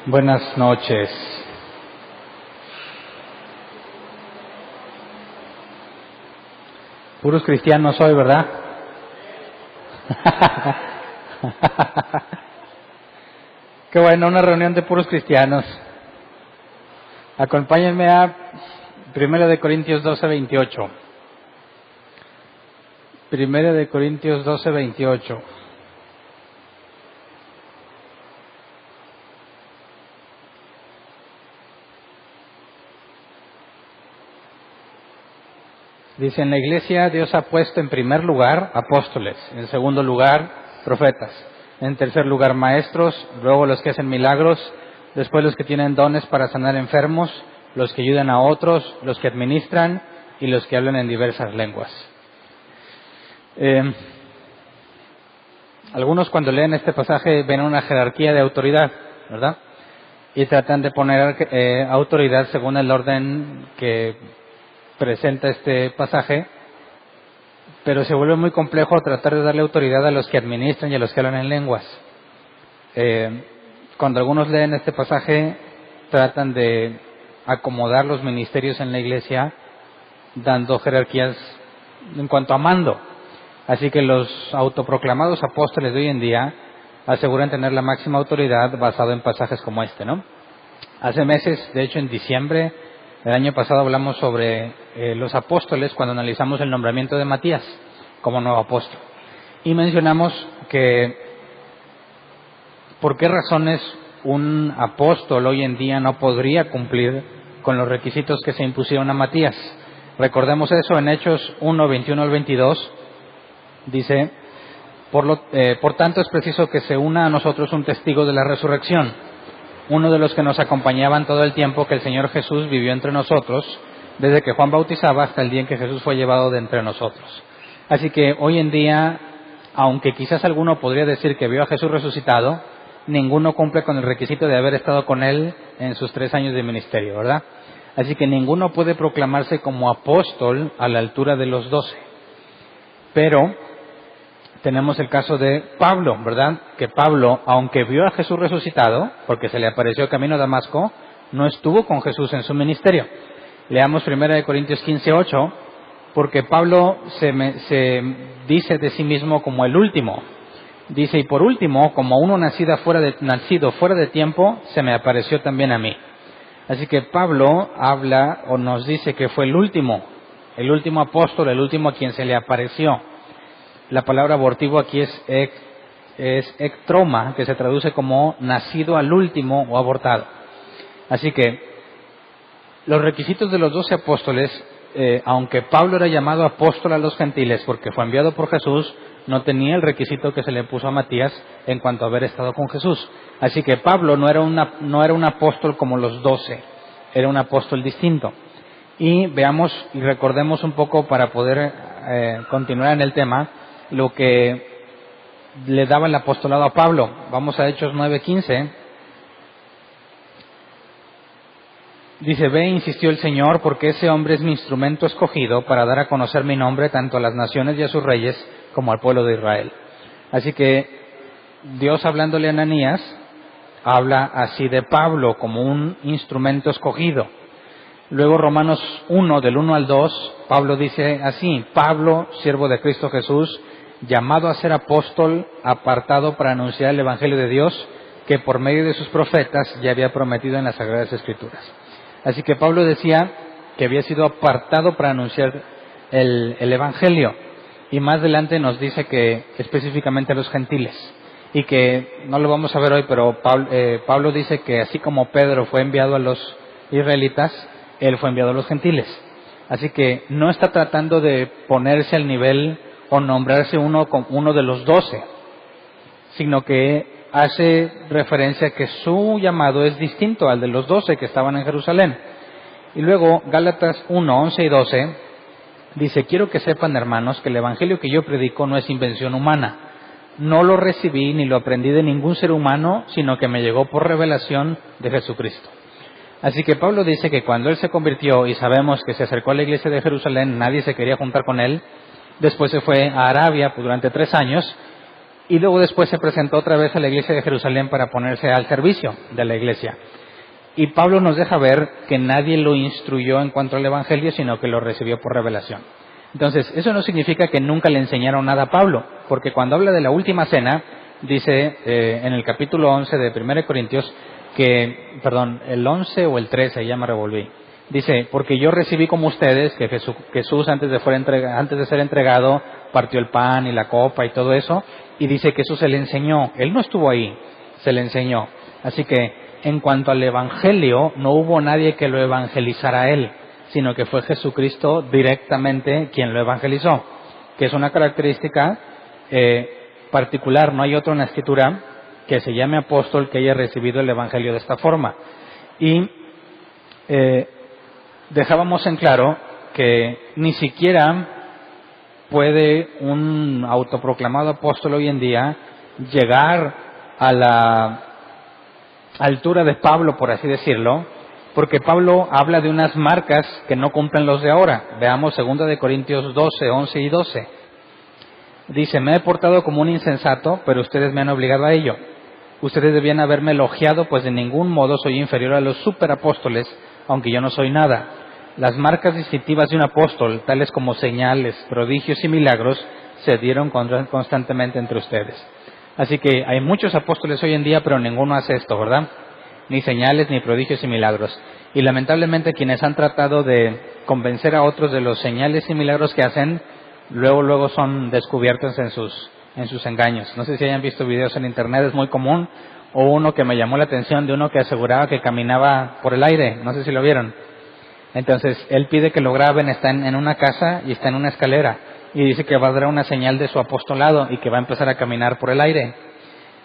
Buenas noches. Puros cristianos hoy, ¿verdad? Qué bueno, una reunión de puros cristianos. Acompáñenme a 1 Corintios 12:28. 1 Corintios 12:28. Dice, en la iglesia Dios ha puesto en primer lugar apóstoles, en segundo lugar profetas, en tercer lugar maestros, luego los que hacen milagros, después los que tienen dones para sanar enfermos, los que ayudan a otros, los que administran y los que hablan en diversas lenguas. Algunos cuando leen este pasaje ven una jerarquía de autoridad, ¿verdad? Y tratan de poner autoridad según el orden que presenta este pasaje, pero se vuelve muy complejo tratar de darle autoridad a los que administran y a los que hablan en lenguas. Cuando algunos leen este pasaje, tratan de acomodar los ministerios en la iglesia, dando jerarquías en cuanto a mando. Así que los autoproclamados apóstoles de hoy en día aseguran tener la máxima autoridad basado en pasajes como este, ¿no? Hace meses, de hecho en diciembre del año pasado, hablamos sobre los apóstoles cuando analizamos el nombramiento de Matías como nuevo apóstol. Y mencionamos que por qué razones un apóstol hoy en día no podría cumplir con los requisitos que se impusieron a Matías. Recordemos eso en Hechos 1, 21 al 22. Dice, por tanto es preciso que se una a nosotros un testigo de la resurrección, uno de los que nos acompañaban todo el tiempo que el Señor Jesús vivió entre nosotros, desde que Juan bautizaba hasta el día en que Jesús fue llevado de entre nosotros. Así que hoy en día, aunque quizás alguno podría decir que vio a Jesús resucitado, ninguno cumple con el requisito de haber estado con Él en sus 3 años de ministerio, ¿verdad? Así que ninguno puede proclamarse como apóstol a la altura de los 12. Pero tenemos el caso de Pablo, ¿verdad? Que Pablo, aunque vio a Jesús resucitado, porque se le apareció camino a Damasco, no estuvo con Jesús en su ministerio. Leamos 1 Corintios 15:8, porque Pablo se dice de sí mismo como el último. Dice, y por último, como uno nacido fuera de tiempo, se me apareció también a mí. Así que Pablo habla o nos dice que fue el último apóstol, el último a quien se le apareció. La palabra abortivo aquí es ektroma, que se traduce como nacido al último o abortado. Así que los requisitos de los 12 apóstoles, aunque Pablo era llamado apóstol a los gentiles porque fue enviado por Jesús, no tenía el requisito que se le puso a Matías en cuanto a haber estado con Jesús. Así que Pablo no era un apóstol como los 12, era un apóstol distinto. Y veamos y recordemos un poco para poder continuar en el tema lo que le daba el apostolado a Pablo. Vamos a Hechos 9:15. Dice, ve, insistió el Señor, porque ese hombre es mi instrumento escogido para dar a conocer mi nombre tanto a las naciones y a sus reyes como al pueblo de Israel. Así que Dios, hablándole a Ananías, habla así de Pablo como un instrumento escogido. Luego Romanos 1, del 1 al 2, Pablo dice así, Pablo, siervo de Cristo Jesús, llamado a ser apóstol, apartado para anunciar el Evangelio de Dios, que por medio de sus profetas ya había prometido en las Sagradas Escrituras. Así que Pablo decía que había sido apartado para anunciar el Evangelio, y más adelante nos dice que específicamente a los gentiles, y que no lo vamos a ver hoy, pero Pablo dice que así como Pedro fue enviado a los israelitas, él fue enviado a los gentiles. Así que no está tratando de ponerse al nivel o nombrarse uno de los 12, sino que hace referencia a que su llamado es distinto al de los 12 que estaban en Jerusalén. Y luego Gálatas 1, 11 y 12 dice, quiero que sepan, hermanos, que el evangelio que yo predico no es invención humana. No lo recibí ni lo aprendí de ningún ser humano, sino que me llegó por revelación de Jesucristo. Así que Pablo dice que cuando él se convirtió, y sabemos que se acercó a la iglesia de Jerusalén, nadie se quería juntar con él. Después se fue a Arabia durante 3 años, y luego después se presentó otra vez a la iglesia de Jerusalén para ponerse al servicio de la iglesia. Y Pablo nos deja ver que nadie lo instruyó en cuanto al evangelio, sino que lo recibió por revelación. Entonces, eso no significa que nunca le enseñaron nada a Pablo, porque cuando habla de la última cena, dice en el capítulo 11 de 1 Corintios, el 11 o el 13, ya me revolví. Dice, porque yo recibí como ustedes que Jesús antes de ser entregado, partió el pan y la copa y todo eso, y dice que eso se le enseñó. Él no estuvo ahí, se le enseñó. Así que, en cuanto al evangelio, no hubo nadie que lo evangelizara a él, sino que fue Jesucristo directamente quien lo evangelizó, que es una característica particular. No hay otro en la Escritura que se llame apóstol que haya recibido el evangelio de esta forma. Y dejábamos en claro que ni siquiera puede un autoproclamado apóstol hoy en día llegar a la altura de Pablo, por así decirlo, porque Pablo habla de unas marcas que no cumplen los de ahora. Veamos 2 de Corintios 12, 11 y 12. Dice, me he portado como un insensato, pero ustedes me han obligado a ello. Ustedes debían haberme elogiado, pues de ningún modo soy inferior a los superapóstoles, aunque yo no soy nada. Las marcas distintivas de un apóstol, tales como señales, prodigios y milagros, se dieron constantemente entre ustedes. Así que hay muchos apóstoles hoy en día, pero ninguno hace esto, ¿verdad? Ni señales, ni prodigios y milagros. Y lamentablemente quienes han tratado de convencer a otros de los señales y milagros que hacen, luego son descubiertos en sus engaños. No sé si hayan visto videos en internet, es muy común, o uno que me llamó la atención de uno que aseguraba que caminaba por el aire, no sé si lo vieron. Entonces, él pide que lo graben, está en una casa y está en una escalera, y dice que va a dar una señal de su apostolado y que va a empezar a caminar por el aire.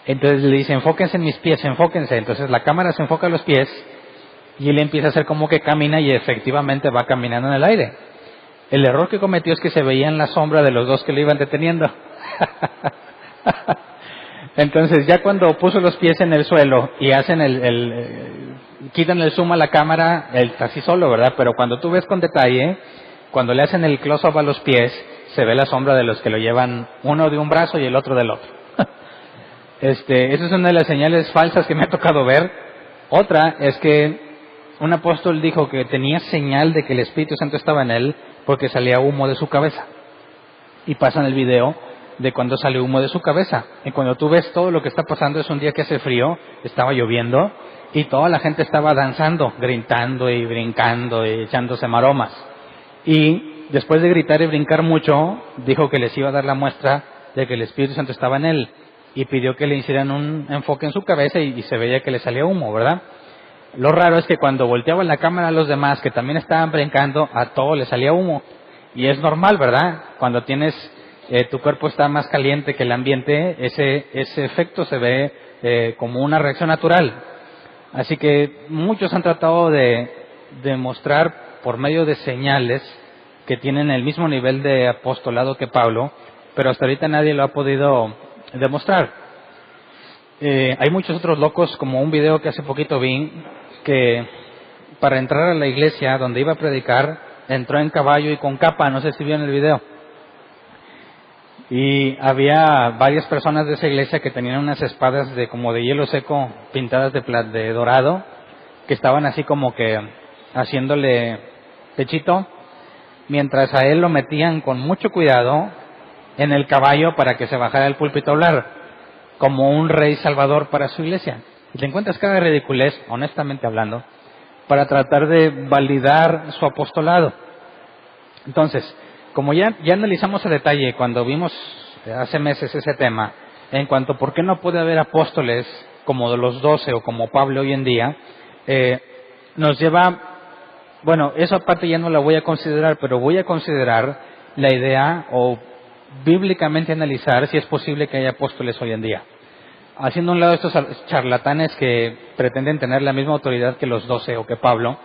Entonces le dice, enfóquense en mis pies, enfóquense. Entonces la cámara se enfoca a los pies y él empieza a hacer como que camina y efectivamente va caminando en el aire. El error que cometió es que se veía en la sombra de los dos que lo iban deteniendo. Entonces ya cuando puso los pies en el suelo y hacen quitan el zoom a la cámara, él está así solo, ¿verdad? Pero cuando tú ves con detalle, cuando le hacen el close-up a los pies, se ve la sombra de los que lo llevan, uno de un brazo y el otro del otro. Esa es una de las señales falsas que me ha tocado ver. Otra es que un apóstol dijo que tenía señal de que el Espíritu Santo estaba en él porque salía humo de su cabeza. Y pasan el video de cuando sale humo de su cabeza. Y cuando tú ves todo lo que está pasando, es un día que hace frío, estaba lloviendo, y toda la gente estaba danzando, gritando y brincando y echándose maromas. Y después de gritar y brincar mucho, dijo que les iba a dar la muestra de que el Espíritu Santo estaba en él. Y pidió que le hicieran un enfoque en su cabeza y se veía que le salía humo, ¿verdad? Lo raro es que cuando volteaba la cámara a los demás, que también estaban brincando, a todos les salía humo. Y es normal, ¿verdad? Cuando tu cuerpo está más caliente que el ambiente, ese efecto se ve como una reacción natural. Así que muchos han tratado de demostrar por medio de señales que tienen el mismo nivel de apostolado que Pablo, pero hasta ahorita nadie lo ha podido demostrar. Hay muchos otros locos, como un video que hace poquito vi, que para entrar a la iglesia donde iba a predicar, entró en caballo y con capa, no sé si vieron el video. Y había varias personas de esa iglesia que tenían unas espadas como de hielo seco pintadas de dorado, que estaban así como que haciéndole pechito, mientras a él lo metían con mucho cuidado en el caballo para que se bajara del púlpito a hablar, como un rey salvador para su iglesia. Y te encuentras cada ridiculez, honestamente hablando, para tratar de validar su apostolado. Entonces, como ya analizamos a detalle cuando vimos hace meses ese tema, en cuanto a por qué no puede haber apóstoles como de los 12 o como Pablo hoy en día, nos lleva, bueno, esa parte ya no la voy a considerar, pero voy a considerar la idea o bíblicamente analizar si es posible que haya apóstoles hoy en día. Haciendo a un lado estos charlatanes que pretenden tener la misma autoridad que los 12 o que Pablo,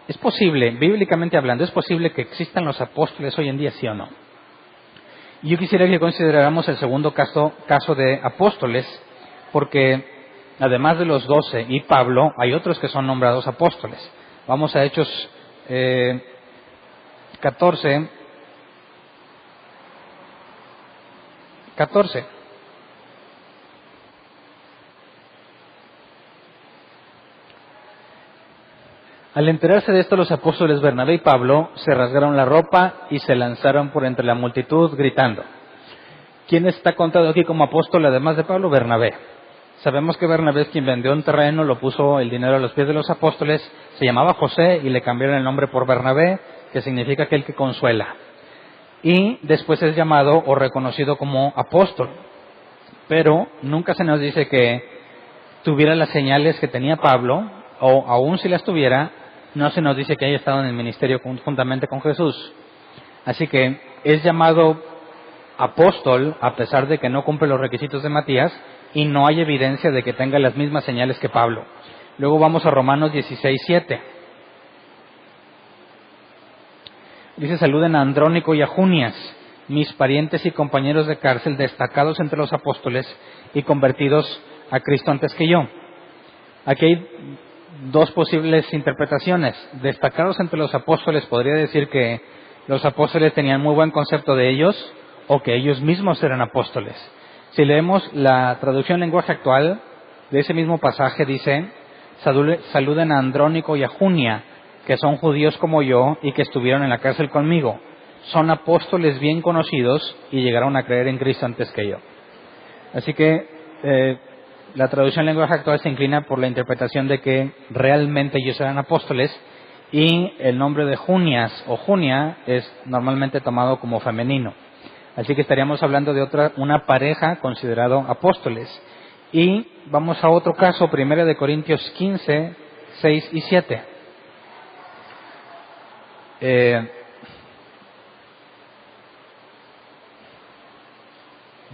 ¿es posible, bíblicamente hablando, es posible que existan los apóstoles hoy en día, sí o no? Y yo quisiera que consideráramos el segundo caso de apóstoles, porque además de los 12 y Pablo, hay otros que son nombrados apóstoles. Vamos a Hechos 14. Al enterarse de esto, los apóstoles Bernabé y Pablo se rasgaron la ropa y se lanzaron por entre la multitud gritando. ¿Quién está contado aquí como apóstol además de Pablo? Bernabé. Sabemos que Bernabé es quien vendió un terreno, lo puso el dinero a los pies de los apóstoles, se llamaba José y le cambiaron el nombre por Bernabé, que significa aquel que consuela. Y después es llamado o reconocido como apóstol. Pero nunca se nos dice que tuviera las señales que tenía Pablo, o aún si las tuviera, no se nos dice que haya estado en el ministerio juntamente con Jesús. Así que es llamado apóstol a pesar de que no cumple los requisitos de Matías y no hay evidencia de que tenga las mismas señales que Pablo. Luego vamos a Romanos 16:7. Dice: saluden a Andrónico y a Junias, mis parientes y compañeros de cárcel, destacados entre los apóstoles y convertidos a Cristo antes que yo. Aquí hay dos posibles interpretaciones. Destacados entre los apóstoles podría decir que los apóstoles tenían muy buen concepto de ellos o que ellos mismos eran apóstoles. Si leemos la traducción lenguaje actual de ese mismo pasaje, dice: saluden a Andrónico y a Junia, que son judíos como yo y que estuvieron en la cárcel conmigo. Son apóstoles bien conocidos y llegaron a creer en Cristo antes que yo. Así que la traducción lenguaje actual se inclina por la interpretación de que realmente ellos eran apóstoles, y el nombre de Junias o Junia es normalmente tomado como femenino. Así que estaríamos hablando de una pareja considerado apóstoles. Y vamos a otro caso, 1 de Corintios 15, 6 y 7.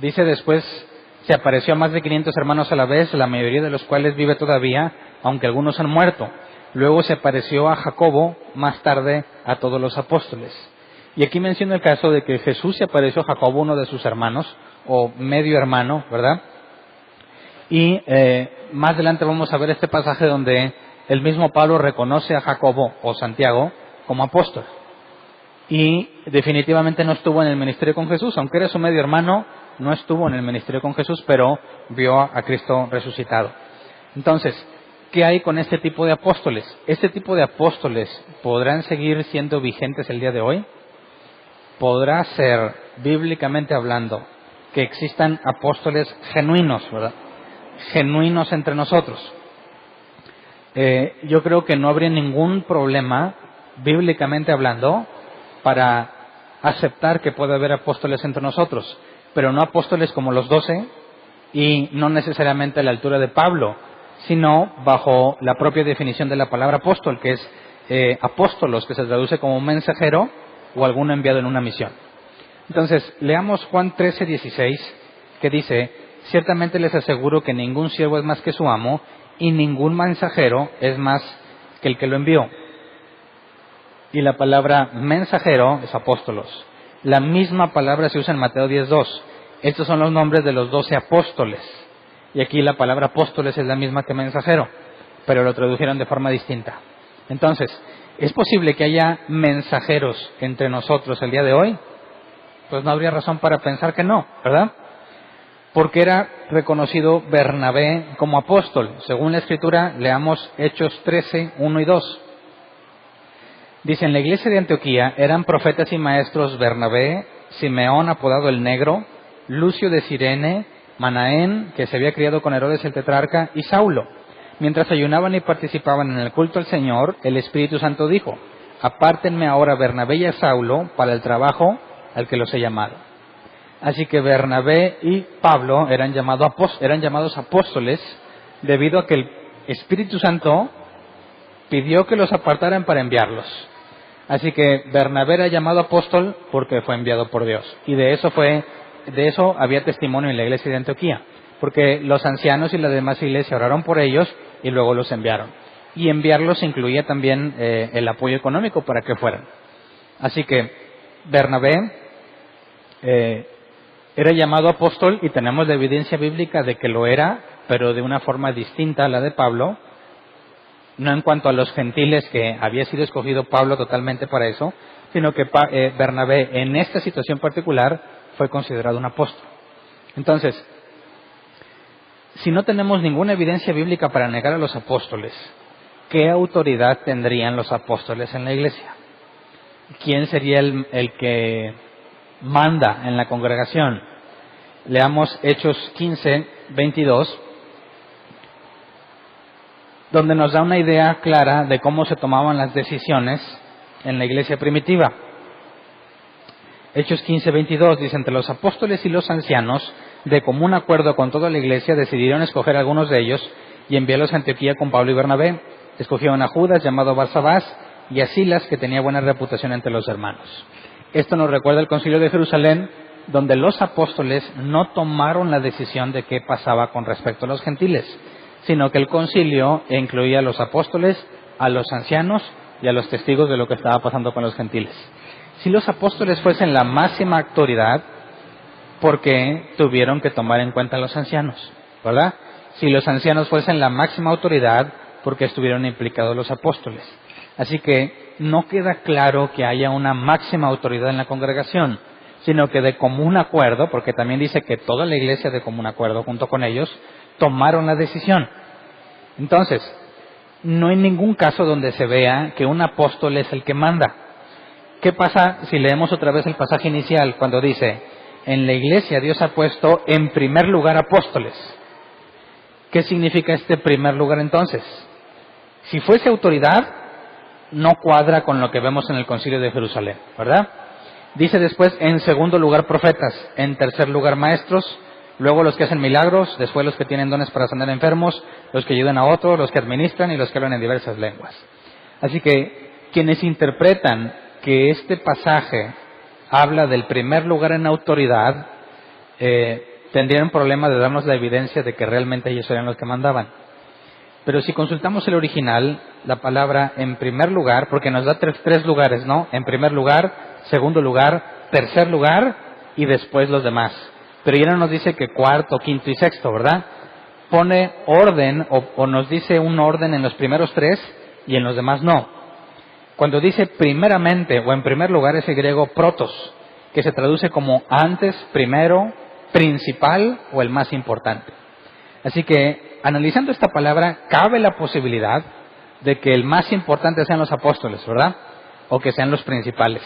Dice después: se apareció a más de 500 hermanos a la vez, la mayoría de los cuales vive todavía, aunque algunos han muerto. Luego se apareció a Jacobo, más tarde a todos los apóstoles. Y aquí menciona el caso de que Jesús se apareció a Jacobo, uno de sus hermanos, o medio hermano, ¿verdad? Y más adelante vamos a ver este pasaje donde el mismo Pablo reconoce a Jacobo o Santiago como apóstol. Y definitivamente no estuvo en el ministerio con Jesús, aunque era su medio hermano, no estuvo en el ministerio con Jesús, pero vio a Cristo resucitado. Entonces, ¿qué hay con este tipo de apóstoles? ¿Este tipo de apóstoles podrán seguir siendo vigentes el día de hoy? ¿Podrá ser, bíblicamente hablando, que existan apóstoles genuinos, ¿verdad? Genuinos entre nosotros. Yo creo que no habría ningún problema, bíblicamente hablando, para aceptar que puede haber apóstoles entre nosotros, pero no apóstoles como los 12 y no necesariamente a la altura de Pablo, sino bajo la propia definición de la palabra apóstol, que es apóstolos, que se traduce como mensajero o alguno enviado en una misión. Entonces, leamos Juan 13:16, que dice: ciertamente les aseguro que ningún siervo es más que su amo, y ningún mensajero es más que el que lo envió. Y la palabra mensajero es apóstolos. La misma palabra se usa en Mateo 10:2. Estos son los nombres de los 12 apóstoles. Y aquí la palabra apóstoles es la misma que mensajero, pero lo tradujeron de forma distinta. Entonces, ¿es posible que haya mensajeros entre nosotros el día de hoy? Pues no habría razón para pensar que no, ¿verdad? Porque era reconocido Bernabé como apóstol. Según la Escritura, leamos Hechos 13, 1 y 2. Dice: en la iglesia de Antioquía eran profetas y maestros Bernabé, Simeón apodado el Negro, Lucio de Cirene, Manaén, que se había criado con Herodes el tetrarca, y Saulo. Mientras ayunaban y participaban en el culto al Señor, el Espíritu Santo dijo: apártenme ahora Bernabé y a Saulo para el trabajo al que los he llamado. Así que Bernabé y Pablo eran llamados apóstoles debido a que el Espíritu Santo pidió que los apartaran para enviarlos. Así que Bernabé era llamado apóstol porque fue enviado por Dios. Y de eso había testimonio en la iglesia de Antioquía, porque los ancianos y la demás iglesia oraron por ellos y luego los enviaron. Y enviarlos incluía también el apoyo económico para que fueran. Así que Bernabé era llamado apóstol, y tenemos la evidencia bíblica de que lo era, pero de una forma distinta a la de Pablo. No en cuanto a los gentiles, que había sido escogido Pablo totalmente para eso, sino que Bernabé en esta situación particular fue considerado un apóstol. Entonces, si no tenemos ninguna evidencia bíblica para negar a los apóstoles, ¿qué autoridad tendrían los apóstoles en la iglesia? ¿Quién sería el que manda en la congregación? Leamos Hechos 15, 22, donde nos da una idea clara de cómo se tomaban las decisiones en la iglesia primitiva. Hechos 15, 22 dice: entre los apóstoles y los ancianos, de común acuerdo con toda la iglesia, decidieron escoger a algunos de ellos y enviarlos a Antioquía con Pablo y Bernabé. Escogieron a Judas, llamado Barsabás, y a Silas, que tenía buena reputación entre los hermanos. Esto nos recuerda el Concilio de Jerusalén, donde los apóstoles no tomaron la decisión de qué pasaba con respecto a los gentiles, sino que el concilio incluía a los apóstoles, a los ancianos y a los testigos de lo que estaba pasando con los gentiles. Si los apóstoles fuesen la máxima autoridad, ¿por qué tuvieron que tomar en cuenta a los ancianos? ¿Verdad? Si los ancianos fuesen la máxima autoridad, ¿por qué estuvieron implicados los apóstoles? Así que no queda claro que haya una máxima autoridad en la congregación, sino que de común acuerdo, porque también dice que toda la iglesia de común acuerdo junto con ellos tomaron la decisión. Entonces, no hay ningún caso donde se vea que un apóstol es el que manda. ¿Qué pasa si leemos otra vez el pasaje inicial cuando dice: en la iglesia Dios ha puesto en primer lugar apóstoles? ¿Qué significa este primer lugar entonces? Si fuese autoridad, no cuadra con lo que vemos en el Concilio de Jerusalén, ¿verdad? Dice después: en segundo lugar profetas, en tercer lugar maestros, luego los que hacen milagros, después los que tienen dones para sanar enfermos, los que ayudan a otros, los que administran y los que hablan en diversas lenguas. Así que quienes interpretan que este pasaje habla del primer lugar en autoridad, tendrían un problema de darnos la evidencia de que realmente ellos eran los que mandaban. Pero si consultamos el original, la palabra en primer lugar, porque nos da tres lugares, ¿no? En primer lugar, segundo lugar, tercer lugar y después los demás. Pero ya no nos dice que cuarto, quinto y sexto, ¿verdad? Pone orden o nos dice un orden en los primeros tres y en los demás no. Cuando dice primeramente o en primer lugar es el griego protos, que se traduce como antes, primero, principal o el más importante. Así que, analizando esta palabra, cabe la posibilidad de que el más importante sean los apóstoles, ¿verdad? O que sean los principales.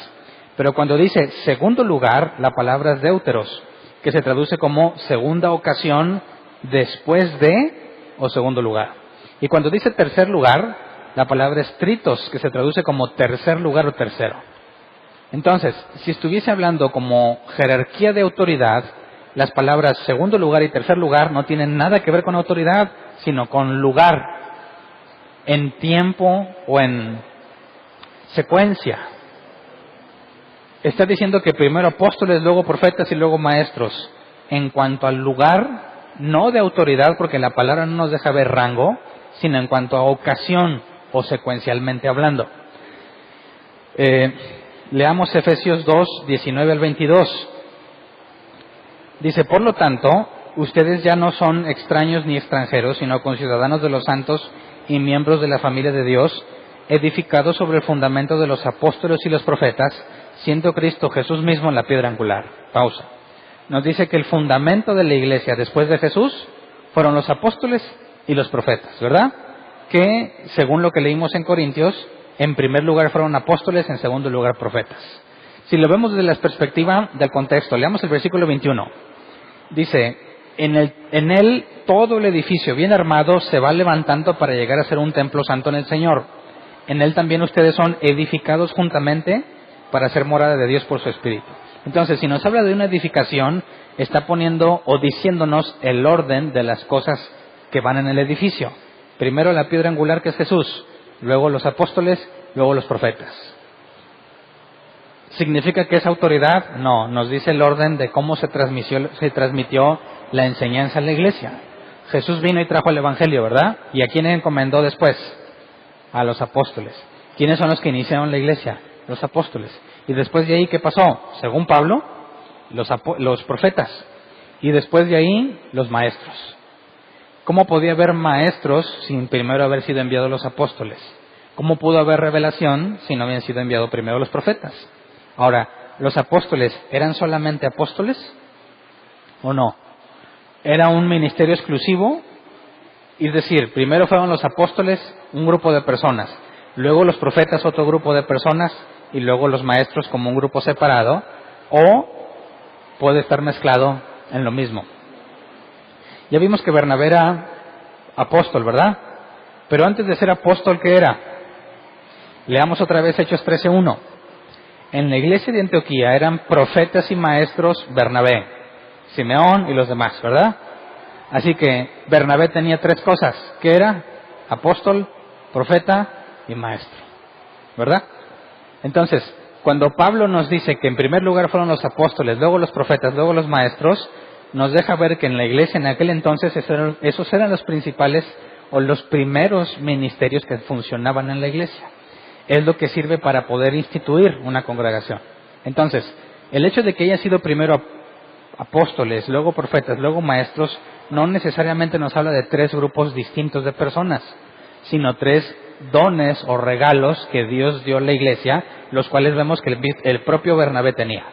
Pero cuando dice segundo lugar, la palabra es deuteros, que se traduce como segunda ocasión, después de o segundo lugar. Y cuando dice tercer lugar, la palabra es tritos, que se traduce como tercer lugar o tercero. Entonces, si estuviese hablando como jerarquía de autoridad, las palabras segundo lugar y tercer lugar no tienen nada que ver con autoridad, sino con lugar, en tiempo o en secuencia. Está diciendo que primero apóstoles, luego profetas y luego maestros. En cuanto al lugar, no de autoridad, porque la palabra no nos deja ver rango, sino en cuanto a ocasión o secuencialmente hablando. Leamos Efesios 2, 19 al 22. Dice: por lo tanto, ustedes ya no son extraños ni extranjeros, sino conciudadanos de los santos y miembros de la familia de Dios, edificados sobre el fundamento de los apóstoles y los profetas, siendo Cristo Jesús mismo la piedra angular. Pausa. Nos dice que el fundamento de la iglesia después de Jesús fueron los apóstoles y los profetas, ¿verdad? Que, según lo que leímos en Corintios, en primer lugar fueron apóstoles, en segundo lugar profetas. Si lo vemos desde la perspectiva del contexto, leamos el versículo 21. Dice: en él todo el edificio bien armado se va levantando para llegar a ser un templo santo en el Señor. En él también ustedes son edificados juntamente para ser morada de Dios por su Espíritu. Entonces, si nos habla de una edificación, está poniendo o diciéndonos el orden de las cosas que van en el edificio. Primero la piedra angular, que es Jesús, luego los apóstoles, luego los profetas. ¿Significa que es autoridad? No, nos dice el orden de cómo se transmitió la enseñanza en la iglesia. Jesús vino y trajo el Evangelio, ¿verdad? ¿Y a quién encomendó después? A los apóstoles. ¿Quiénes son los que iniciaron la iglesia? Los apóstoles. Y después de ahí, ¿qué pasó? Según Pablo, los profetas. Y después de ahí, los maestros. ¿Cómo podía haber maestros sin primero haber sido enviados los apóstoles? ¿Cómo pudo haber revelación si no habían sido enviados primero los profetas? Ahora, ¿los apóstoles eran solamente apóstoles o no? ¿Era un ministerio exclusivo? Es decir, primero fueron los apóstoles un grupo de personas, luego los profetas otro grupo de personas y luego los maestros como un grupo separado, o puede estar mezclado en lo mismo. Ya vimos que Bernabé era apóstol, ¿verdad? Pero antes de ser apóstol, ¿qué era? Leamos otra vez Hechos 13:1. En la iglesia de Antioquía eran profetas y maestros Bernabé, Simeón y los demás, ¿verdad? Así que Bernabé tenía 3 cosas. ¿Qué era? Apóstol, profeta y maestro, ¿verdad? Entonces, cuando Pablo nos dice que en primer lugar fueron los apóstoles, luego los profetas, luego los maestros, nos deja ver que en la iglesia en aquel entonces esos eran los principales o los primeros ministerios que funcionaban en la iglesia. Es lo que sirve para poder instituir una congregación. Entonces, el hecho de que haya sido primero apóstoles, luego profetas, luego maestros, no necesariamente nos habla de 3 grupos distintos de personas, sino 3 dones o regalos que Dios dio a la iglesia, los cuales vemos que el propio Bernabé tenía.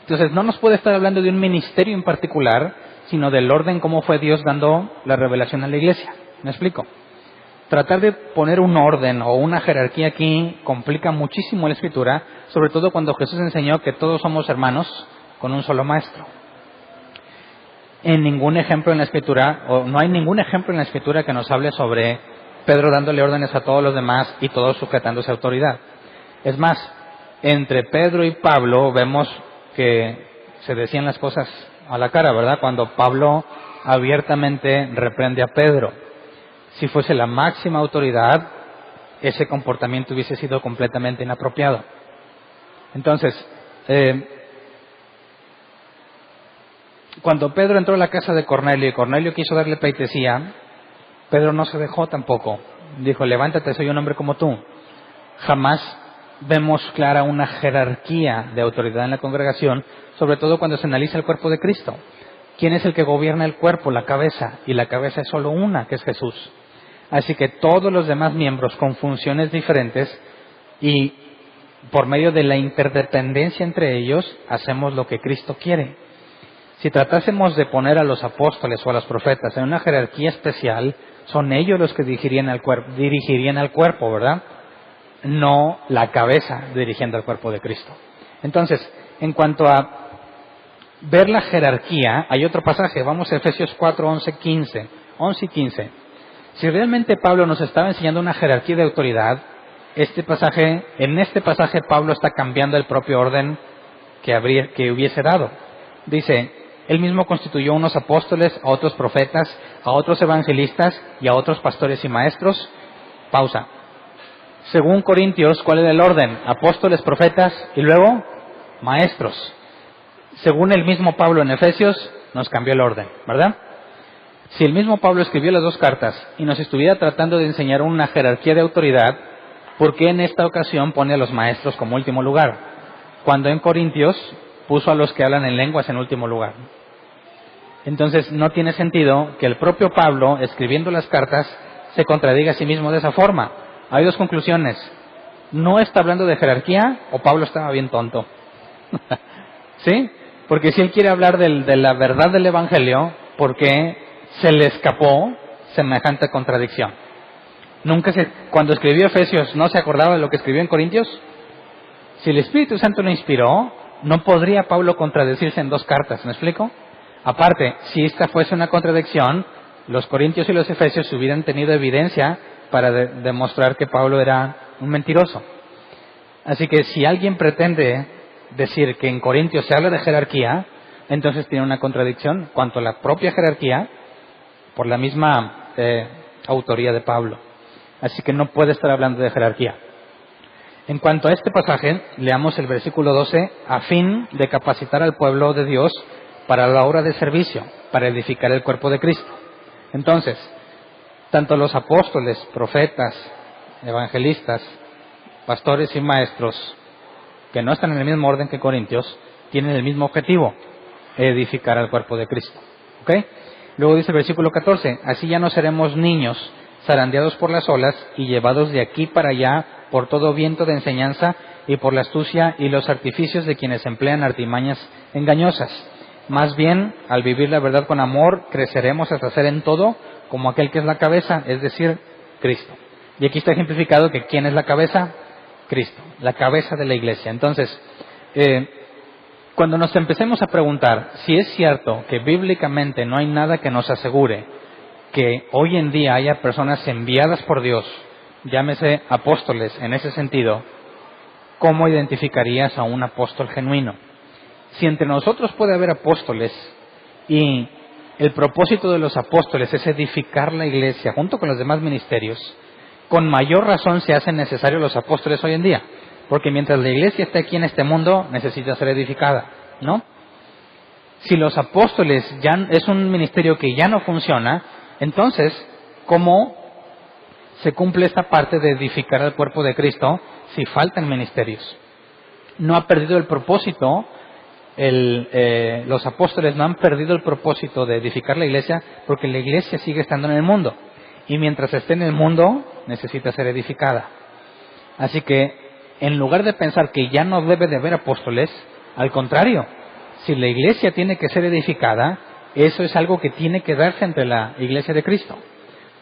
Entonces, no nos puede estar hablando de un ministerio en particular, sino del orden cómo fue Dios dando la revelación a la iglesia. ¿Me explico? Tratar de poner un orden o una jerarquía aquí complica muchísimo la Escritura, sobre todo cuando Jesús enseñó que todos somos hermanos con un solo maestro. En ningún ejemplo en la Escritura, o no hay ningún ejemplo en la Escritura que nos hable sobre Pedro dándole órdenes a todos los demás y todos sujetándose a autoridad. Es más, entre Pedro y Pablo vemos que se decían las cosas a la cara, ¿verdad? Cuando Pablo abiertamente reprende a Pedro. Si fuese la máxima autoridad, ese comportamiento hubiese sido completamente inapropiado. Entonces, cuando Pedro entró a la casa de Cornelio y Cornelio quiso darle pleitesía, Pedro no se dejó tampoco. Dijo, levántate, soy un hombre como tú. Jamás vemos clara una jerarquía de autoridad en la congregación, sobre todo cuando se analiza el cuerpo de Cristo. ¿Quién es el que gobierna el cuerpo? La cabeza. Y la cabeza es solo una, que es Jesús. Así que todos los demás miembros con funciones diferentes y por medio de la interdependencia entre ellos, hacemos lo que Cristo quiere. Si tratásemos de poner a los apóstoles o a los profetas en una jerarquía especial, son ellos los que dirigirían al cuerpo, ¿verdad? No la cabeza dirigiendo al cuerpo de Cristo. Entonces, en cuanto a ver la jerarquía, hay otro pasaje, vamos a Efesios 4, 11 y 15. Si realmente Pablo nos estaba enseñando una jerarquía de autoridad, en este pasaje Pablo está cambiando el propio orden que hubiese dado. Dice, él mismo constituyó unos apóstoles, a otros profetas, a otros evangelistas y a otros pastores y maestros. Pausa. Según Corintios, ¿cuál era el orden? Apóstoles, profetas y luego maestros. Según el mismo Pablo en Efesios, nos cambió el orden, ¿verdad? Si el mismo Pablo escribió las 2 cartas y nos estuviera tratando de enseñar una jerarquía de autoridad, ¿por qué en esta ocasión pone a los maestros como último lugar? Cuando en Corintios puso a los que hablan en lenguas en último lugar. Entonces no tiene sentido que el propio Pablo, escribiendo las cartas, se contradiga a sí mismo de esa forma. Hay 2 conclusiones. ¿No está hablando de jerarquía o Pablo estaba bien tonto? ¿Sí? Porque si él quiere hablar de la verdad del Evangelio, ¿por qué se le escapó semejante contradicción? Cuando escribió Efesios, ¿no se acordaba de lo que escribió en Corintios? Si el Espíritu Santo lo inspiró, no podría Pablo contradecirse en 2 cartas, ¿me explico? Aparte, si esta fuese una contradicción, los Corintios y los Efesios hubieran tenido evidencia para demostrar que Pablo era un mentiroso. Así que si alguien pretende decir que en Corintios se habla de jerarquía, entonces tiene una contradicción cuanto a la propia jerarquía por la misma autoría de Pablo. Así que no puede estar hablando de jerarquía. En cuanto a este pasaje, leamos el versículo 12, a fin de capacitar al pueblo de Dios para la obra de servicio, para edificar el cuerpo de Cristo. Entonces, tanto los apóstoles, profetas, evangelistas, pastores y maestros, que no están en el mismo orden que Corintios, tienen el mismo objetivo, edificar al cuerpo de Cristo. ¿Ok? Luego dice el versículo 14, así ya no seremos niños, zarandeados por las olas y llevados de aquí para allá por todo viento de enseñanza y por la astucia y los artificios de quienes emplean artimañas engañosas. Más bien, al vivir la verdad con amor, creceremos hasta ser en todo como aquel que es la cabeza, es decir, Cristo. Y aquí está ejemplificado que ¿quién es la cabeza? Cristo, la cabeza de la iglesia. Entonces, cuando nos empecemos a preguntar si es cierto que bíblicamente no hay nada que nos asegure que hoy en día haya personas enviadas por Dios, llámese apóstoles en ese sentido, ¿cómo identificarías a un apóstol genuino? Si entre nosotros puede haber apóstoles y el propósito de los apóstoles es edificar la iglesia junto con los demás ministerios, con mayor razón se hacen necesarios los apóstoles hoy en día, porque mientras la iglesia esté aquí en este mundo, necesita ser edificada, ¿no? Si los apóstoles ya es un ministerio que ya no funciona, entonces, ¿cómo se cumple esta parte de edificar al cuerpo de Cristo si faltan ministerios? No ha perdido el propósito, los apóstoles no han perdido el propósito de edificar la iglesia, porque la iglesia sigue estando en el mundo. Y mientras esté en el mundo, necesita ser edificada. Así que, en lugar de pensar que ya no debe de haber apóstoles, al contrario, si la iglesia tiene que ser edificada, eso es algo que tiene que darse entre la iglesia de Cristo.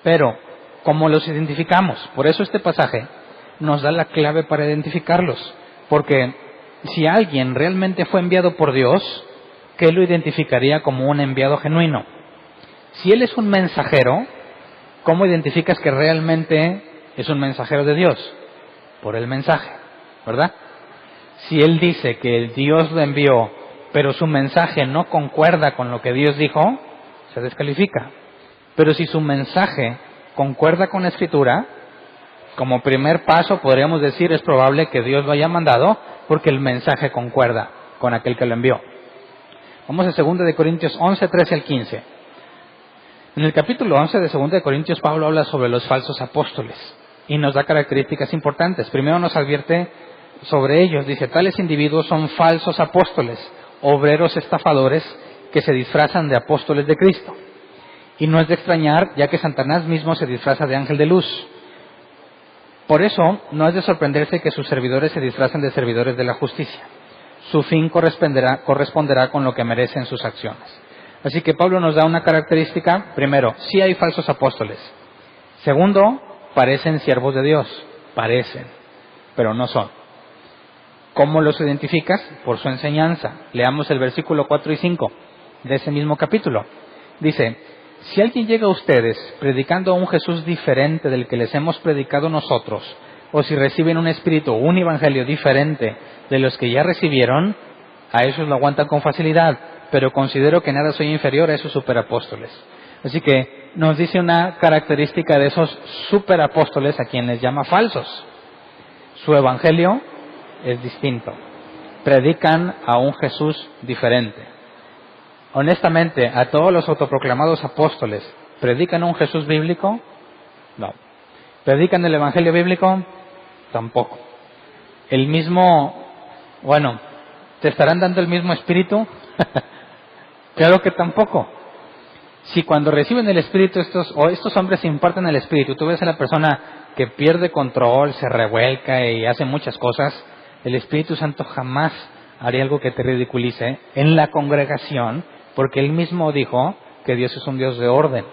Pero, ¿cómo los identificamos? Por eso este pasaje nos da la clave para identificarlos. Porque si alguien realmente fue enviado por Dios, ¿qué lo identificaría como un enviado genuino? Si él es un mensajero, ¿cómo identificas que realmente es un mensajero de Dios? Por el mensaje, ¿verdad? Si él dice que Dios lo envió, pero su mensaje no concuerda con lo que Dios dijo, se descalifica. Pero si su mensaje concuerda con la Escritura, como primer paso podríamos decir es probable que Dios lo haya mandado porque el mensaje concuerda con aquel que lo envió. Vamos a 2 de Corintios 11, 13 al 15. En el capítulo 11 de 2 de Corintios, Pablo habla sobre los falsos apóstoles y nos da características importantes. Primero nos advierte sobre ellos. Dice, tales individuos son falsos apóstoles, obreros estafadores que se disfrazan de apóstoles de Cristo. Y no es de extrañar, ya que Satanás mismo se disfraza de ángel de luz. Por eso, no es de sorprenderse que sus servidores se disfracen de servidores de la justicia. Su fin corresponderá con lo que merecen sus acciones. Así que Pablo nos da una característica. Primero, sí hay falsos apóstoles. Segundo, parecen siervos de Dios. Parecen, pero no son. ¿Cómo los identificas? Por su enseñanza. Leamos el versículo 4 y 5 de ese mismo capítulo. Dice, si alguien llega a ustedes predicando a un Jesús diferente del que les hemos predicado nosotros, o si reciben un espíritu o un evangelio diferente de los que ya recibieron, a esos lo aguantan con facilidad, pero considero que nada soy inferior a esos superapóstoles. Así que nos dice una característica de esos superapóstoles a quienes llama falsos. Su evangelio es distinto. Predican a un Jesús diferente. Honestamente, a todos los autoproclamados apóstoles, ¿predican un Jesús bíblico? No. ¿Predican el evangelio bíblico? Tampoco. ¿Te estarán dando el mismo espíritu? Claro que tampoco. Si cuando reciben el espíritu estos hombres imparten el espíritu, tú ves a la persona que pierde control, se revuelca y hace muchas cosas, el Espíritu Santo jamás haría algo que te ridiculice en la congregación, porque Él mismo dijo que Dios es un Dios de orden.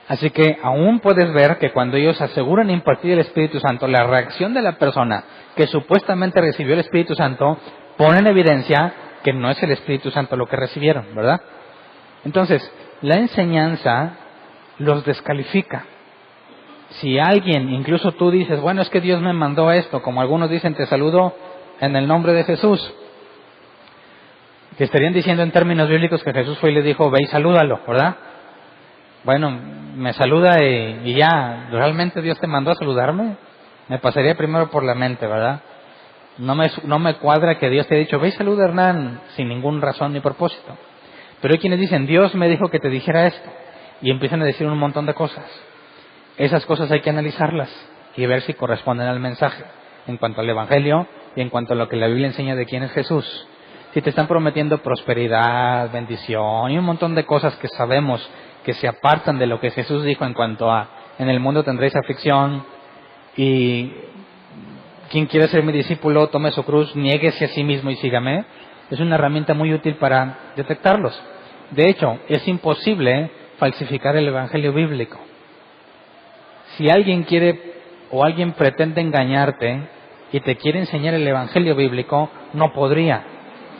Así que aún puedes ver que cuando ellos aseguran impartir el Espíritu Santo, la reacción de la persona que supuestamente recibió el Espíritu Santo pone en evidencia que no es el Espíritu Santo lo que recibieron, ¿verdad? Entonces, la enseñanza los descalifica. Si alguien, incluso tú dices, bueno, es que Dios me mandó esto, como algunos dicen, te saludo en el nombre de Jesús, que estarían diciendo en términos bíblicos que Jesús fue y le dijo, ve y salúdalo, ¿verdad? Bueno, me saluda y ya, ¿realmente Dios te mandó a saludarme? Me pasaría primero por la mente, ¿verdad? No me cuadra que Dios te haya dicho, ve y saluda a Hernán, sin ningún razón ni propósito. Pero hay quienes dicen, Dios me dijo que te dijera esto, y empiezan a decir un montón de cosas. Esas cosas hay que analizarlas y ver si corresponden al mensaje, en cuanto al Evangelio y en cuanto a lo que la Biblia enseña de quién es Jesús. Si te están prometiendo prosperidad, bendición y un montón de cosas que sabemos que se apartan de lo que Jesús dijo en cuanto a en el mundo tendréis aflicción y quien quiera ser mi discípulo tome su cruz, niéguese a sí mismo y sígame, es una herramienta muy útil para detectarlos. De hecho, es imposible falsificar el Evangelio bíblico. Si alguien quiere o alguien pretende engañarte y te quiere enseñar el Evangelio bíblico, no podría,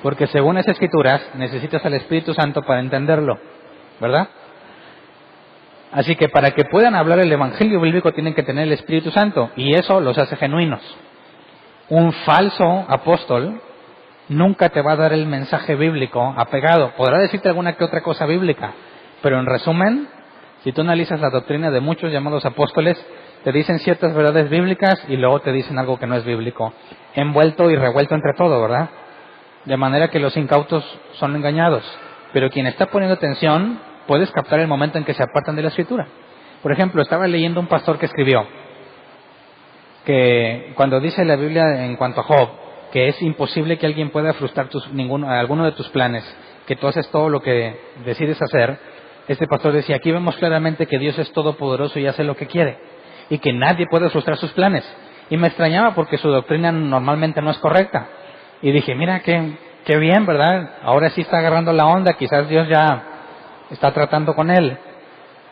porque según las Escrituras necesitas al Espíritu Santo para entenderlo, ¿verdad? Así que para que puedan hablar el Evangelio bíblico tienen que tener el Espíritu Santo, y eso los hace genuinos. Un falso apóstol nunca te va a dar el mensaje bíblico apegado. Podrá decirte alguna que otra cosa bíblica, pero en resumen, si tú analizas la doctrina de muchos llamados apóstoles, te dicen ciertas verdades bíblicas y luego te dicen algo que no es bíblico, envuelto y revuelto entre todo, ¿verdad? De manera que los incautos son engañados, pero quien está poniendo atención puedes captar el momento en que se apartan de la Escritura. Por ejemplo, estaba leyendo un pastor que escribió que cuando dice la Biblia en cuanto a Job, que es imposible que alguien pueda frustrar alguno de tus planes, que tú haces todo lo que decides hacer, este pastor decía, aquí vemos claramente que Dios es todopoderoso y hace lo que quiere, y que nadie puede frustrar sus planes. Y me extrañaba porque su doctrina normalmente no es correcta. Y dije, mira, qué bien, ¿verdad? Ahora sí está agarrando la onda, quizás Dios ya está tratando con él.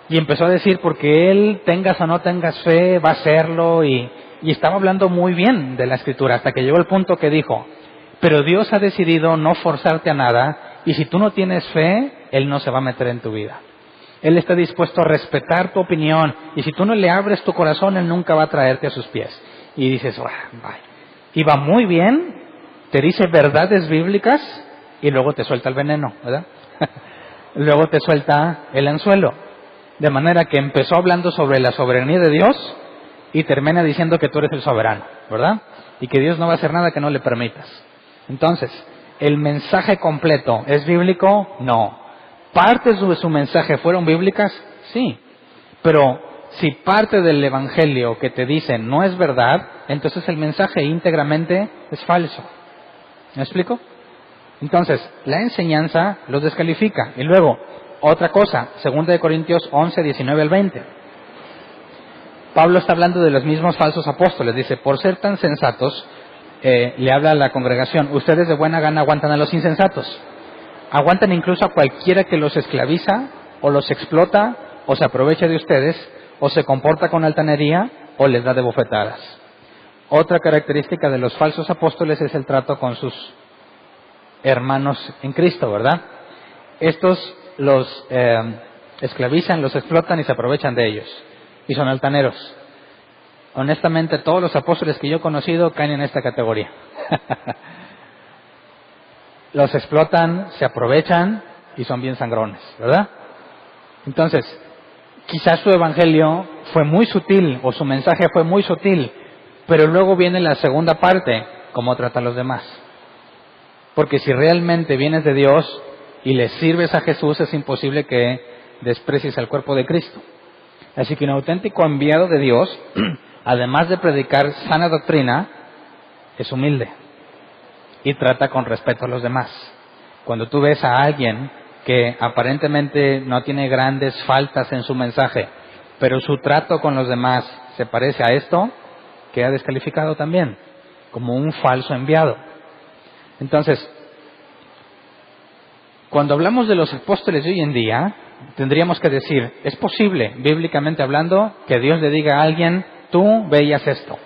Y empezó a decir, porque él, tengas o no tengas fe, va a hacerlo, y estaba hablando muy bien de la Escritura, hasta que llegó el punto que dijo, pero Dios ha decidido no forzarte a nada, y si tú no tienes fe, Él no se va a meter en tu vida. Él está dispuesto a respetar tu opinión, y si tú no le abres tu corazón, Él nunca va a traerte a sus pies. Y dices, vaya. Y va muy bien, te dice verdades bíblicas, y luego te suelta el veneno, ¿verdad? Luego te suelta el anzuelo. De manera que empezó hablando sobre la soberanía de Dios, y termina diciendo que tú eres el soberano, ¿verdad? Y que Dios no va a hacer nada que no le permitas. Entonces, ¿el mensaje completo es bíblico? No. ¿Partes de su mensaje fueron bíblicas? Sí. Pero si parte del Evangelio que te dicen no es verdad, entonces el mensaje íntegramente es falso. ¿Me explico? Entonces, la enseñanza los descalifica. Y luego, otra cosa, 2 Corintios 11, 19 al 20. Pablo está hablando de los mismos falsos apóstoles. Dice, por ser tan sensatos, le habla a la congregación, ustedes de buena gana aguantan a los insensatos. Aguantan incluso a cualquiera que los esclaviza, o los explota, o se aprovecha de ustedes, o se comporta con altanería, o les da de bofetadas. Otra característica de los falsos apóstoles es el trato con sus hermanos en Cristo, ¿verdad? Estos los esclavizan, los explotan y se aprovechan de ellos. Y son altaneros. Honestamente, todos los apóstoles que yo he conocido caen en esta categoría. Los explotan, se aprovechan y son bien sangrones, ¿verdad? Entonces, quizás su evangelio fue muy sutil o su mensaje fue muy sutil, pero luego viene la segunda parte, cómo trata a los demás. Porque si realmente vienes de Dios y le sirves a Jesús, es imposible que desprecies al cuerpo de Cristo. Así que un auténtico enviado de Dios, además de predicar sana doctrina, es humilde y trata con respeto a los demás. Cuando tú ves a alguien que aparentemente no tiene grandes faltas en su mensaje, pero su trato con los demás se parece a esto, queda descalificado también, como un falso enviado. Entonces, cuando hablamos de los apóstoles de hoy en día, tendríamos que decir, es posible, bíblicamente hablando, que Dios le diga a alguien, tú ve y haz esto.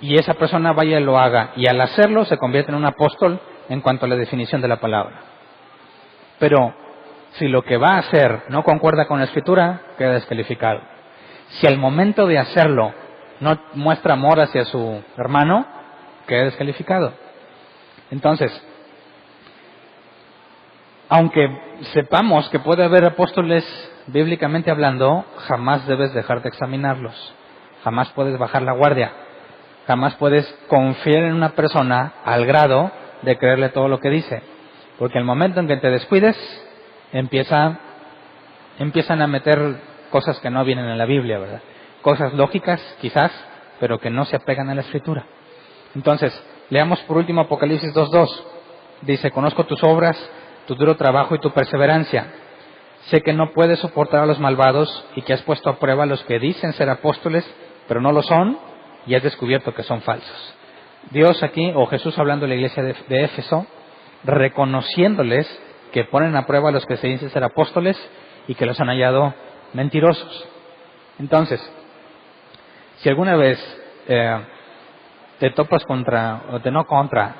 Y esa persona vaya y lo haga. Y al hacerlo se convierte en un apóstol en cuanto a la definición de la palabra. Pero si lo que va a hacer no concuerda con la Escritura, queda descalificado. Si al momento de hacerlo no muestra amor hacia su hermano, queda descalificado. Entonces, aunque sepamos que puede haber apóstoles bíblicamente hablando, jamás debes dejar de examinarlos. Jamás puedes bajar la guardia. Jamás puedes confiar en una persona al grado de creerle todo lo que dice. Porque el momento en que te descuides, empiezan a meter cosas que no vienen en la Biblia, ¿verdad? Cosas lógicas, quizás, pero que no se apegan a la Escritura. Entonces, leamos por último Apocalipsis 2:2. Dice, conozco tus obras, tu duro trabajo y tu perseverancia. Sé que no puedes soportar a los malvados y que has puesto a prueba a los que dicen ser apóstoles, pero no lo son, y has descubierto que son falsos. Dios aquí, o Jesús hablando a la iglesia de Éfeso, reconociéndoles que ponen a prueba a los que se dicen ser apóstoles y que los han hallado mentirosos. Entonces, si alguna vez te topas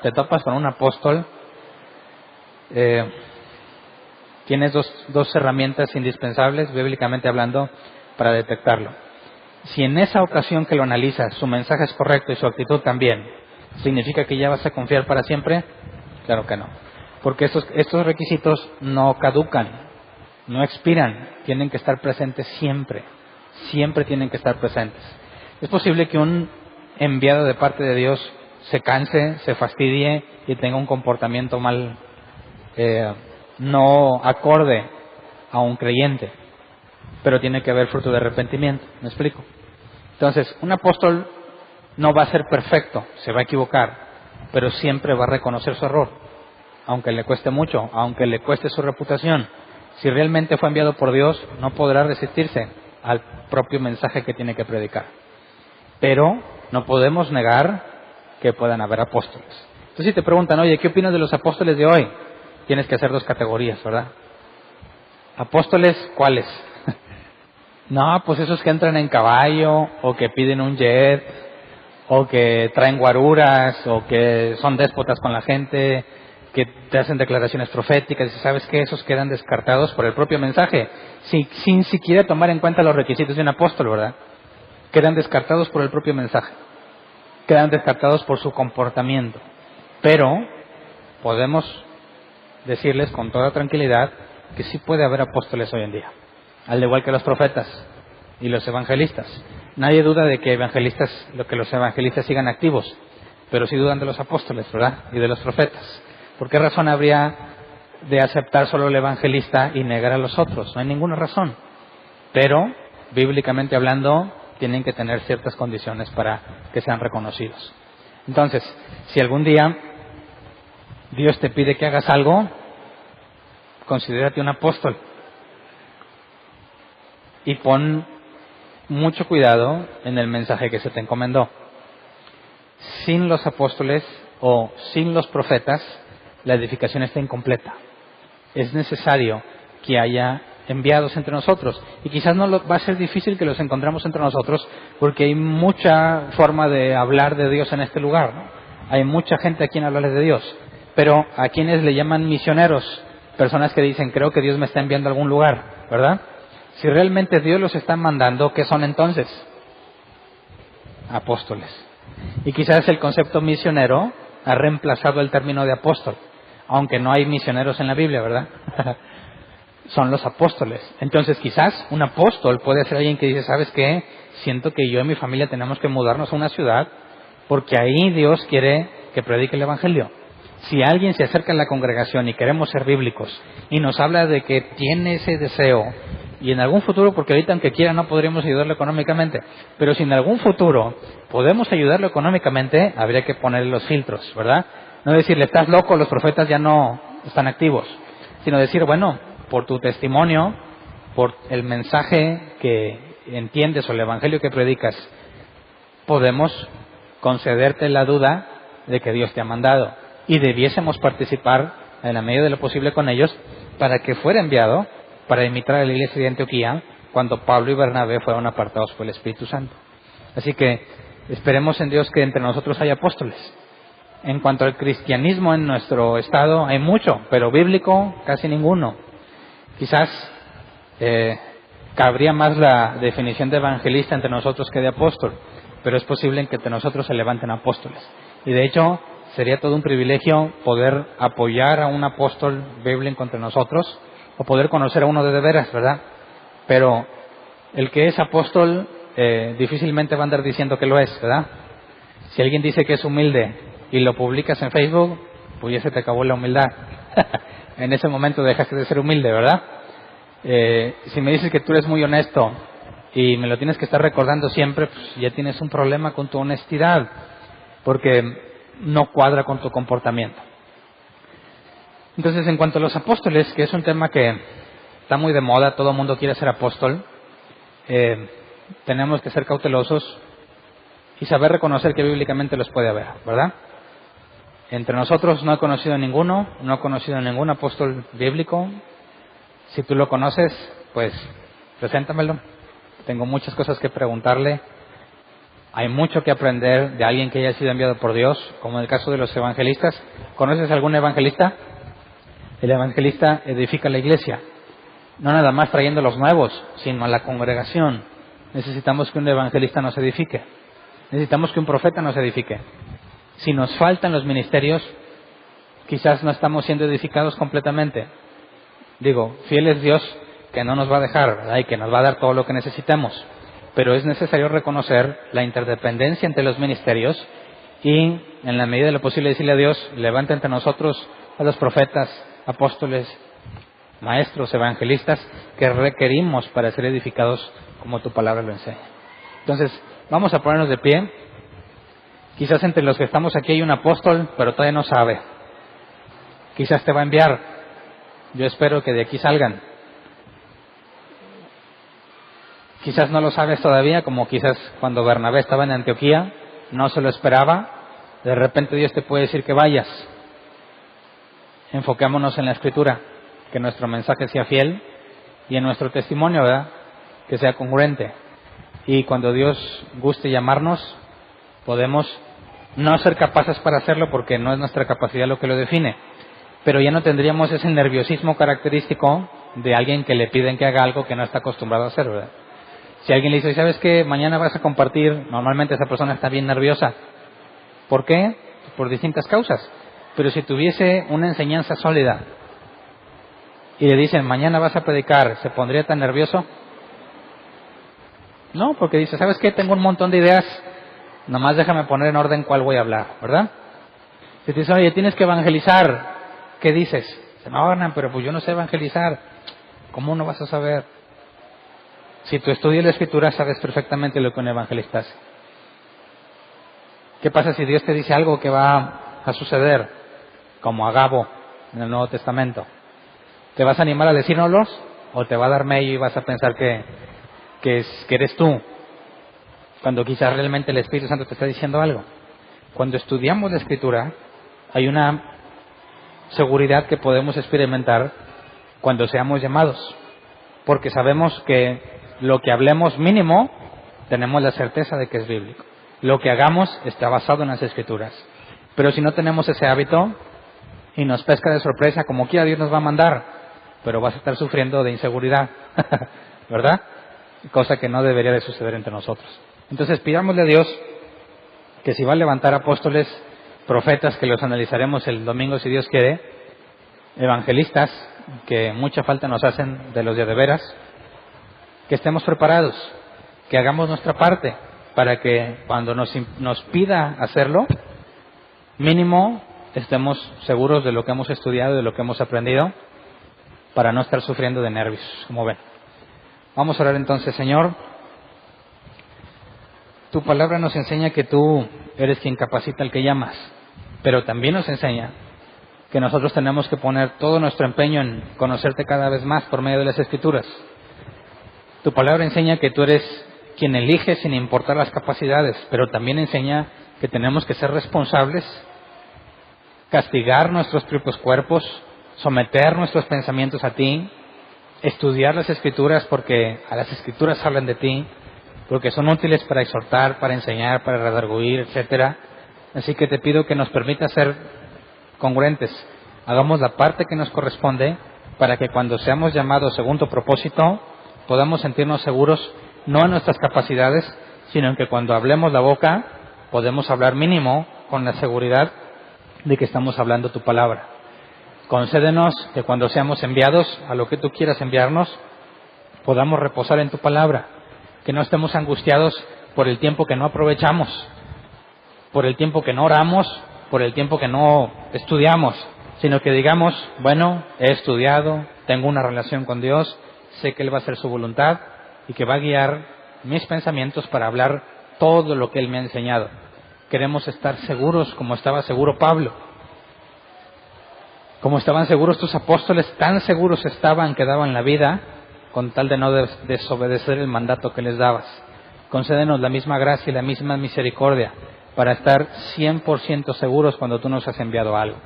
te topas con un apóstol, tienes dos herramientas indispensables, bíblicamente hablando, para detectarlo. Si en esa ocasión que lo analizas, su mensaje es correcto y su actitud también, ¿significa que ya vas a confiar para siempre? Claro que no. Porque estos requisitos no caducan, no expiran, tienen que estar presentes siempre. Siempre tienen que estar presentes. Es posible que un enviado de parte de Dios se canse, se fastidie y tenga un comportamiento no acorde a un creyente, pero tiene que haber fruto de arrepentimiento. ¿Me explico? Entonces, un apóstol no va a ser perfecto, se va a equivocar, pero siempre va a reconocer su error, aunque le cueste mucho, aunque le cueste su reputación. Si realmente fue enviado por Dios, no podrá resistirse al propio mensaje que tiene que predicar. Pero no podemos negar que puedan haber apóstoles. Entonces, si te preguntan, oye, ¿qué opinas de los apóstoles de hoy? Tienes que hacer dos categorías, ¿verdad? ¿Apóstoles cuáles? No, pues esos que entran en caballo, o que piden un jet, o que traen guaruras, o que son déspotas con la gente, que te hacen declaraciones proféticas, y sabes que esos quedan descartados por el propio mensaje, sin siquiera tomar en cuenta los requisitos de un apóstol, ¿verdad? Quedan descartados por el propio mensaje, quedan descartados por su comportamiento. Pero podemos decirles con toda tranquilidad que sí puede haber apóstoles hoy en día, al igual que los profetas y los evangelistas. Nadie duda de que los evangelistas sigan activos, pero sí dudan de los apóstoles, ¿verdad? Y de los profetas. ¿Por qué razón habría de aceptar solo el evangelista y negar a los otros? No hay ninguna razón. Pero, bíblicamente hablando, tienen que tener ciertas condiciones para que sean reconocidos. Entonces, si algún día Dios te pide que hagas algo, considérate un apóstol. Y pon mucho cuidado en el mensaje que se te encomendó. Sin los apóstoles o sin los profetas, la edificación está incompleta. Es necesario que haya enviados entre nosotros. Y quizás va a ser difícil que los encontremos entre nosotros, porque hay mucha forma de hablar de Dios en este lugar, ¿no? Hay mucha gente a quien hablarles de Dios. Pero a quienes le llaman misioneros, personas que dicen, creo que Dios me está enviando a algún lugar, ¿verdad? Si realmente Dios los está mandando, ¿qué son entonces? Apóstoles. Y quizás el concepto misionero ha reemplazado el término de apóstol, aunque no hay misioneros en la Biblia, ¿verdad? Son los apóstoles. Entonces quizás un apóstol puede ser alguien que dice, ¿sabes qué? Siento que yo y mi familia tenemos que mudarnos a una ciudad porque ahí Dios quiere que predique el Evangelio. Si alguien se acerca a la congregación y queremos ser bíblicos y nos habla de que tiene ese deseo, y en algún futuro, porque ahorita aunque quiera no podríamos ayudarlo económicamente, pero si en algún futuro podemos ayudarlo económicamente, habría que ponerle los filtros, ¿verdad? No decirle, estás loco, los profetas ya no están activos, sino decir, bueno, por tu testimonio, por el mensaje que entiendes o el evangelio que predicas, podemos concederte la duda de que Dios te ha mandado. Y debiésemos participar en la medida de lo posible con ellos para que fuera enviado para imitar a la iglesia de Antioquía cuando Pablo y Bernabé fueron apartados por el Espíritu Santo. Así que esperemos en Dios que entre nosotros haya apóstoles. En cuanto al cristianismo en nuestro estado hay mucho, pero bíblico casi ninguno. Quizás cabría más la definición de evangelista entre nosotros que de apóstol, pero es posible que entre nosotros se levanten apóstoles. Y de hecho sería todo un privilegio poder apoyar a un apóstol bíblico entre nosotros, o poder conocer a uno de veras, ¿verdad? Pero el que es apóstol difícilmente va a andar diciendo que lo es, ¿verdad? Si alguien dice que es humilde y lo publicas en Facebook, pues ya se te acabó la humildad. En ese momento dejaste de ser humilde, ¿verdad? Si me dices que tú eres muy honesto y me lo tienes que estar recordando siempre, pues ya tienes un problema con tu honestidad, porque no cuadra con tu comportamiento. Entonces, en cuanto a los apóstoles, que es un tema que está muy de moda, todo el mundo quiere ser apóstol, tenemos que ser cautelosos y saber reconocer que bíblicamente los puede haber, ¿verdad? Entre nosotros no he conocido ninguno, no he conocido ningún apóstol bíblico. Si tú lo conoces, pues preséntamelo. tengo muchas cosas que preguntarle. Hay mucho que aprender de alguien que haya sido enviado por Dios, como en el caso de los evangelistas. ¿Conoces algún evangelista? El evangelista edifica la iglesia, no nada más trayendo los nuevos, sino a la congregación. Necesitamos que un evangelista nos edifique. Necesitamos que un profeta nos edifique. Si nos faltan los ministerios, quizás no estamos siendo edificados completamente. Digo, fiel es Dios que no nos va a dejar, ¿verdad? Y que nos va a dar todo lo que necesitamos. Pero es necesario reconocer la interdependencia entre los ministerios y, en la medida de lo posible, decirle a Dios, levanta entre nosotros a los profetas, apóstoles, maestros, evangelistas, que requerimos para ser edificados como tu palabra lo enseña. Entonces, vamos a ponernos de pie. Quizás entre los que estamos aquí hay un apóstol, pero todavía no sabe. Quizás te va a enviar. Yo espero que de aquí salgan. Quizás no lo sabes todavía, como quizás cuando Bernabé estaba en Antioquía, no se lo esperaba. De repente Dios te puede decir que vayas. Enfoquémonos en la Escritura, que nuestro mensaje sea fiel, y en nuestro testimonio, ¿verdad?, que sea congruente. Y cuando Dios guste llamarnos, podemos no ser capaces para hacerlo porque no es nuestra capacidad lo que lo define. Pero ya no tendríamos ese nerviosismo característico de alguien que le piden que haga algo que no está acostumbrado a hacer, ¿verdad? Si alguien le dice, ¿sabes qué? Mañana vas a compartir, normalmente esa persona está bien nerviosa. ¿Por qué? Por distintas causas. Pero si tuviese una enseñanza sólida y le dicen, mañana vas a predicar, ¿se pondría tan nervioso? No, porque dice, ¿sabes qué? Tengo un montón de ideas, nomás déjame poner en orden cuál voy a hablar, ¿verdad? Si te dicen, oye, tienes que evangelizar, ¿qué dices? Se me Hernán, pero pues yo no sé evangelizar. ¿Cómo no vas a saber? Si tú estudias la Escritura, sabes perfectamente lo que un evangelista hace. ¿Qué pasa si Dios te dice algo que va a suceder? Como Agabo en el Nuevo Testamento. ¿Te vas a animar a decírnoslos? ¿O te va a dar medio y vas a pensar que eres tú? Cuando quizás realmente el Espíritu Santo te está diciendo algo. Cuando estudiamos la Escritura, hay una seguridad que podemos experimentar cuando seamos llamados. Porque sabemos que lo que hablemos mínimo, tenemos la certeza de que es bíblico. Lo que hagamos está basado en las Escrituras. Pero si no tenemos ese hábito y nos pesca de sorpresa, como quiera Dios nos va a mandar, pero vas a estar sufriendo de inseguridad, ¿verdad? Cosa que no debería de suceder entre nosotros. Entonces pidámosle a Dios que si va a levantar apóstoles, profetas, que los analizaremos el domingo si Dios quiere, evangelistas, que mucha falta nos hacen de los de veras, que estemos preparados, que hagamos nuestra parte, para que cuando nos pida hacerlo, mínimo estemos seguros de lo que hemos estudiado, de lo que hemos aprendido, para no estar sufriendo de nervios, como ven. Vamos a orar entonces. Señor, tu palabra nos enseña que tú eres quien capacita al que llamas, pero también nos enseña que nosotros tenemos que poner todo nuestro empeño en conocerte cada vez más por medio de las Escrituras. Tu palabra enseña que tú eres quien elige sin importar las capacidades, pero también enseña que tenemos que ser responsables, castigar nuestros propios cuerpos, someter nuestros pensamientos a ti, estudiar las Escrituras porque a las Escrituras hablan de ti, porque son útiles para exhortar, para enseñar, para redarguir, etcétera. Así que te pido que nos permita ser congruentes, hagamos la parte que nos corresponde para que cuando seamos llamados según tu propósito podamos sentirnos seguros no en nuestras capacidades, sino en que cuando hablemos la boca podemos hablar mínimo con la seguridad de que estamos hablando tu palabra. Concédenos que cuando seamos enviados a lo que tú quieras enviarnos podamos reposar en tu palabra, que no estemos angustiados por el tiempo que no aprovechamos, por el tiempo que no oramos, por el tiempo que no estudiamos, sino que digamos, bueno, he estudiado, tengo una relación con Dios, sé que Él va a hacer su voluntad y que va a guiar mis pensamientos para hablar todo lo que Él me ha enseñado. Queremos estar seguros como estaba seguro Pablo, como estaban seguros tus apóstoles, tan seguros estaban que daban la vida con tal de no desobedecer el mandato que les dabas. Concédenos la misma gracia y la misma misericordia para estar 100% seguros cuando tú nos has enviado algo.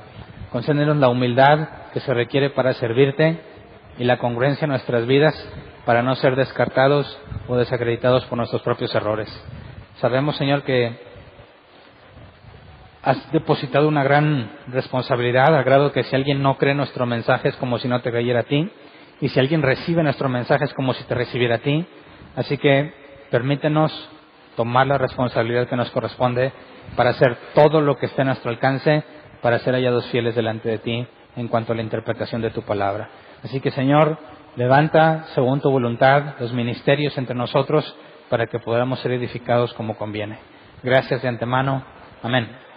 Concédenos la humildad que se requiere para servirte y la congruencia en nuestras vidas para no ser descartados o desacreditados por nuestros propios errores. Sabemos, Señor, que has depositado una gran responsabilidad, al grado que si alguien no cree nuestro mensaje es como si no te creyera a ti, y si alguien recibe nuestro mensaje es como si te recibiera a ti. Así que permítenos tomar la responsabilidad que nos corresponde para hacer todo lo que esté a nuestro alcance para ser hallados fieles delante de ti en cuanto a la interpretación de tu palabra. Así que, Señor, levanta, según tu voluntad, los ministerios entre nosotros para que podamos ser edificados como conviene. Gracias de antemano. Amén.